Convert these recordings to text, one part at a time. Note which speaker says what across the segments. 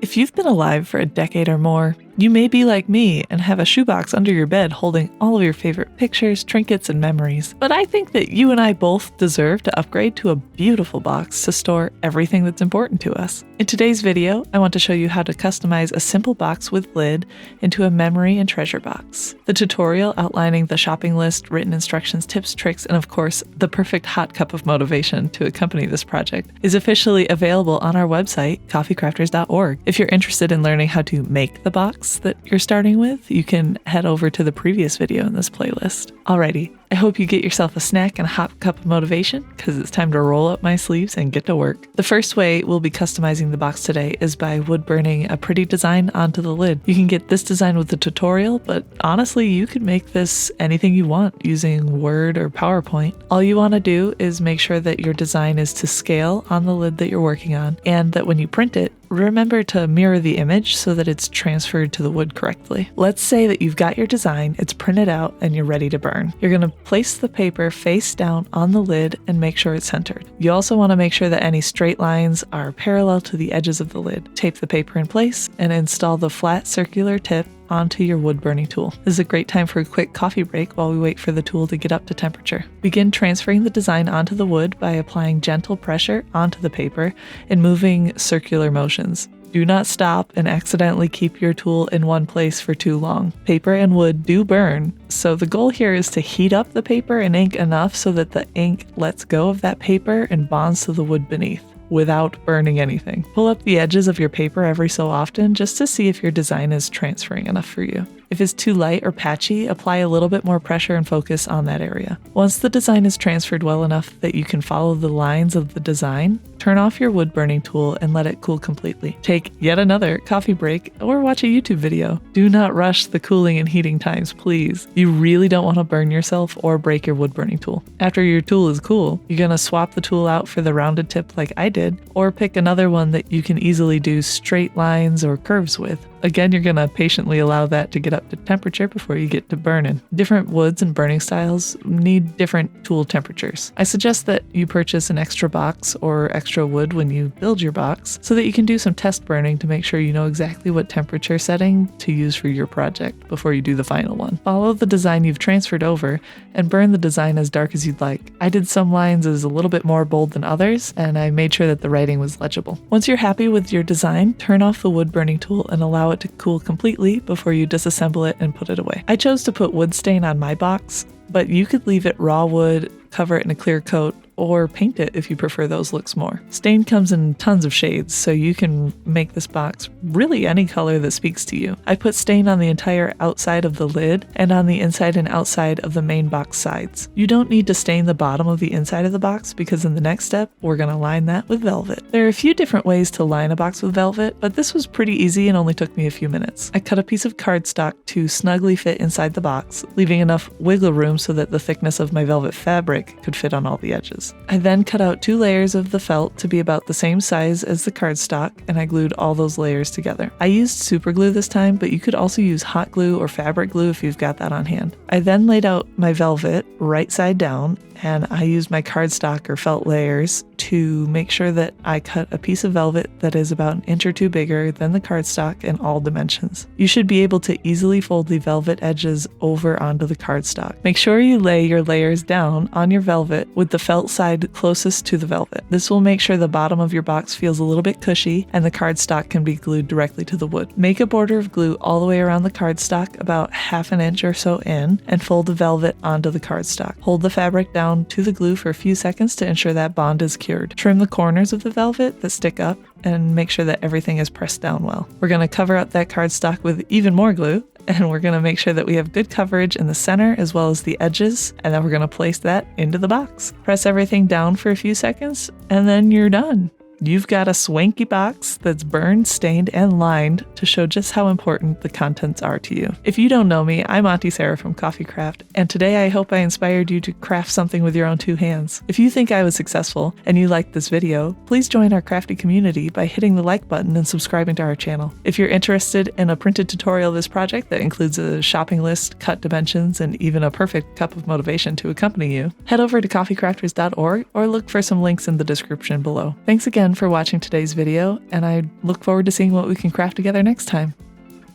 Speaker 1: If you've been alive for a decade or more, you may be like me and have a shoebox under your bed holding all of your favorite pictures, trinkets, and memories. But I think that you and I both deserve to upgrade to a beautiful box to store everything that's important to us. In today's video, I want to show you how to customize a simple box with lid into a memory and treasure box. The tutorial outlining the shopping list, written instructions, tips, tricks, and of course, the perfect hot cup of motivation to accompany this project is officially available on our website, CoffeeCrafters.org. If you're interested in learning how to make the box that you're starting with, you can head over to the previous video in this playlist. Alrighty, I hope you get yourself a snack and a hot cup of motivation because it's time to roll up my sleeves and get to work. The first way we'll be customizing the box today is by wood burning a pretty design onto the lid. You can get this design with the tutorial, but honestly, you can make this anything you want using Word or PowerPoint. All you want to do is make sure that your design is to scale on the lid that you're working on, and that when you print it, remember to mirror the image so that it's transferred to the wood correctly. Let's say that you've got your design, it's printed out, and you're ready to burn. You're going to place the paper face down on the lid and make sure it's centered. You also want to make sure that any straight lines are parallel to the edges of the lid. Tape the paper in place and install the flat circular tip onto your wood burning tool. This is a great time for a quick coffee break while we wait for the tool to get up to temperature. Begin transferring the design onto the wood by applying gentle pressure onto the paper and moving circular motions. Do not stop and accidentally keep your tool in one place for too long. Paper and wood do burn, so the goal here is to heat up the paper and ink enough so that the ink lets go of that paper and bonds to the wood beneath, without burning anything. Pull up the edges of your paper every so often just to see if your design is transferring enough for you. If it's too light or patchy, apply a little bit more pressure and focus on that area. Once the design is transferred well enough that you can follow the lines of the design, turn off your wood burning tool and let it cool completely. Take yet another coffee break or watch a YouTube video. Do not rush the cooling and heating times, please. You really don't want to burn yourself or break your wood burning tool. After your tool is cool, you're going to swap the tool out for the rounded tip like I did, or pick another one that you can easily do straight lines or curves with. Again, you're going to patiently allow that to get up to temperature before you get to burning. Different woods and burning styles need different tool temperatures. I suggest that you purchase an extra box or extra wood when you build your box so that you can do some test burning to make sure you know exactly what temperature setting to use for your project before you do the final one. Follow the design you've transferred over and burn the design as dark as you'd like. I did some lines as a little bit more bold than others, and I made sure that the writing was legible. Once you're happy with your design, turn off the wood burning tool and allow it to cool completely before you disassemble it and put it away. I chose to put wood stain on my box, but you could leave it raw wood, cover it in a clear coat, or paint it if you prefer those looks more. Stain comes in tons of shades, so you can make this box really any color that speaks to you. I put stain on the entire outside of the lid and on the inside and outside of the main box sides. You don't need to stain the bottom of the inside of the box because in the next step, we're going to line that with velvet. There are a few different ways to line a box with velvet, but this was pretty easy and only took me a few minutes. I cut a piece of cardstock to snugly fit inside the box, leaving enough wiggle room so that the thickness of my velvet fabric could fit on all the edges. I then cut out 2 layers of the felt to be about the same size as the cardstock, and I glued all those layers together. I used super glue this time, but you could also use hot glue or fabric glue if you've got that on hand. I then laid out my velvet right side down, and I used my cardstock or felt layers to make sure that I cut a piece of velvet that is about an inch or two bigger than the cardstock in all dimensions. You should be able to easily fold the velvet edges over onto the cardstock. Make sure you lay your layers down on your velvet with the felt side closest to the velvet. This will make sure the bottom of your box feels a little bit cushy and the cardstock can be glued directly to the wood. Make a border of glue all the way around the cardstock about half an inch or so in and fold the velvet onto the cardstock. Hold the fabric down to the glue for a few seconds to ensure that bond is cured. Trim the corners of the velvet that stick up and make sure that everything is pressed down well. We're going to cover up that cardstock with even more glue, and we're going to make sure that we have good coverage in the center as well as the edges, and then we're going to place that into the box. Press everything down for a few seconds, and then you're done. You've got a swanky box that's burned, stained, and lined to show just how important the contents are to you. If you don't know me, I'm Auntie Sarah from CoffeeCraft, and today I hope I inspired you to craft something with your own 2 hands. If you think I was successful and you liked this video, please join our crafty community by hitting the like button and subscribing to our channel. If you're interested in a printed tutorial of this project that includes a shopping list, cut dimensions, and even a perfect cup of motivation to accompany you, head over to CoffeeCrafters.org or look for some links in the description below. Thanks again again for watching today's video, and I look forward to seeing what we can craft together next time.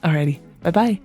Speaker 1: Alrighty, bye-bye.